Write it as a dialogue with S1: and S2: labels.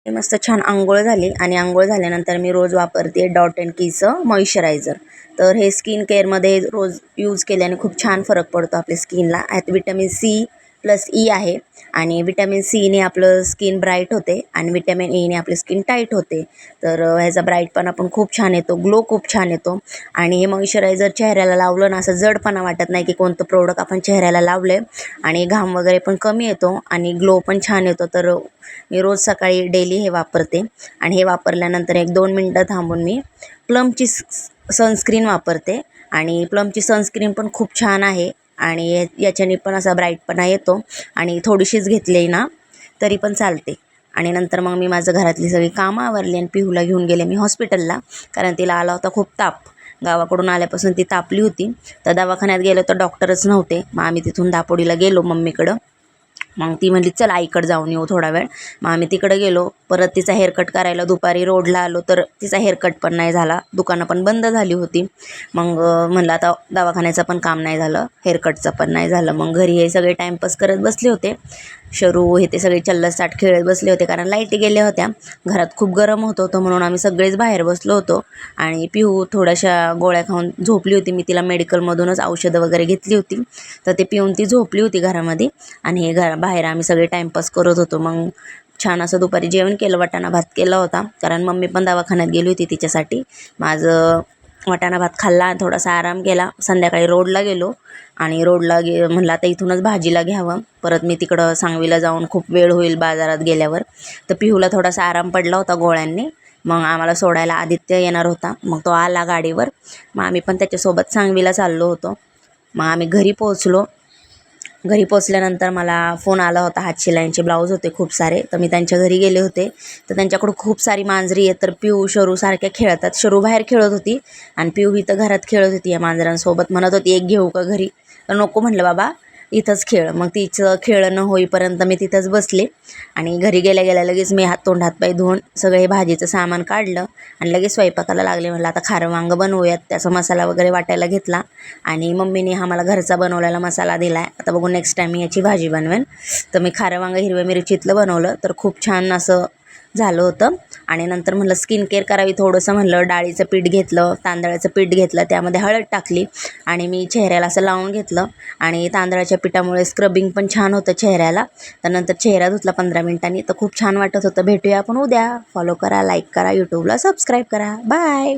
S1: मस्त छान अंघोळ झाली आणि अंघोळ झाल्यानंतर मी रोज वापरते डॉट अँड कीचं मॉइश्चरायझर. तर हे स्किन केअरमध्ये रोज यूज केल्याने खूप छान फरक पडतो आपल्या स्किनला. यात विटॅमिन सी प्लस ई आहे आणि विटॅमिन सीने आपलं स्किन ब्राईट होते आणि विटॅमिन ईने आपली स्किन टाईट होते. तर ह्याचा ब्राईटपणा पण खूप छान येतो, ग्लो खूप छान येतो. आणि हे मॉइश्चरायझर चेहऱ्याला लावलं ना असं जडपणा वाटत नाही की कोणतं प्रोडक्ट आपण चेहऱ्याला लावलं आणि घाम वगैरे पण कमी येतो आणि ग्लो पण छान येतो. तर मी रोज सकाळी डेली हे वापरते आणि हे वापरल्यानंतर 1-2 मिनटं थांबून मी प्लमची सनस्क्रीन वापरते आणि प्लमची सनस्क्रीन पण खूप छान आहे आणि याच्याने पण असा ब्राईटपणा येतो आणि थोडीशीच घेतली ना तरी पण चालते. आणि नंतर मग मी माझं घरातली सगळी कामं आवरली आणि पिहूला घेऊन गेले मी हॉस्पिटलला, कारण तिला आला होता खूप ताप. गावाकडून आल्यापासून ती तापली होती. तर दवाखान्यात गेलो तर डॉक्टरच नव्हते. मग आम्ही तिथून दापोडीला गेलो मम्मीकडं. मग ती म्हणली चल आईकडे जाऊन येऊ थोडा वेळ. मग आम्ही तिकडे गेलो. परत तिचा हेअरकट करायला दुपारी रोडला आलो तर तिचा हेअरकट पण नाही झाला, दुकानं पण बंद झाली होती. मग म्हणलं आता दवाखान्याचं पण काम नाही झालं, हेअरकटचं पण नाही झालं. मग घरी हे सगळे टाईमपास करत बसले होते. शरू हे ते सगळे चल्लस-चाट खेळत बसले होते, कारण लाईटी गेल्या होत्या. घरात खूप गरम होत होतं म्हणून आम्ही सगळेच बाहेर बसलो होतो. आणि पिहू थोड्याशा गोळ्या खाऊन झोपली होती. मी तिला मेडिकलमधूनच औषधं वगैरे घेतली होती. तर ते पिऊन ती झोपली होती घरामध्ये आणि हे बाहेर आम्ही सगळे टाईमपास करत होतो. मग छान असं दुपारी जेवण केलं, वाटाणा भात केला होता, कारण मम्मी पण दवाखान्यात गेली होती तिच्यासाठी. माझं वाटाणा भात खाल्ला आणि थोडासा आराम केला. संध्याकाळी रोडला गेलो आणि रोडला म्हणलं आता इथूनच भाजीला घ्यावं. परत मी तिकडं सांगवीला जाऊन खूप वेळ होईल बाजारात गेल्यावर. तर पिहूला थोडासा आराम पडला होता गोळ्यांनी. मग आम्हाला सोडायला आदित्य येणार होता. मग तो आला गाडीवर. मग आम्ही पण त्याच्यासोबत सांगवीला चाललो होतो. मग आम्ही घरी पोहोचलो. घरी पोचल्यानंतर मला फोन आला होता, हातशिलाईचे ब्लाऊज होते खूप सारे, तर मी त्यांच्या घरी गेले होते. तर त्यांच्याकडं खूप सारी मांजरी आहेत. तर पिऊ शरू सारख्या खेळतात. शरू बाहेर खेळत होती आणि पिऊ इथं घरात खेळत होती या मांजरांसोबत. म्हणत होती एक घेऊ का घरी, तर नको म्हटलं बाबा इथंच खेळ. मग तिचं खेळणं होईपर्यंत मी तिथंच बसले आणि घरी गेल्या गेल्या लगेच मी तोंड हातपाय धुवून सगळं हे भाजीचं सामान काढलं आणि लगेच स्वयंपाकाला लागले. म्हटलं आता खारं वांगं बनवूयात. त्याचा मसाला वगैरे वाटायला घेतला आणि मम्मीने हा मला घरचा बनवलेला मसाला दिला आहे. आता बघू नेक्स्ट टाईम मी याची भाजी बनवेन. तर मी खारं वांगं हिरव्या मिरचीतलं बनवलं, तर खूप छान असं झालं होतं. आणि नंतर म्हणलं स्किन केअर करावी थोडंसं, म्हणलं डाळीचं पीठ घेतलं, तांदळाचं पीठ घेतलं, त्यामध्ये हळद टाकली आणि मी चेहऱ्याला असं लावून घेतलं. आणि तांदळाच्या पिठामुळे स्क्रबिंग पण छान होतं चेहऱ्याला. त्यानंतर चेहरा धुतला 15 मिनिटांनी, तर खूप छान वाटत होतं. भेटूया आपण उद्या. फॉलो करा, लाईक करा, यूट्यूबला सबस्क्राईब करा. बाय.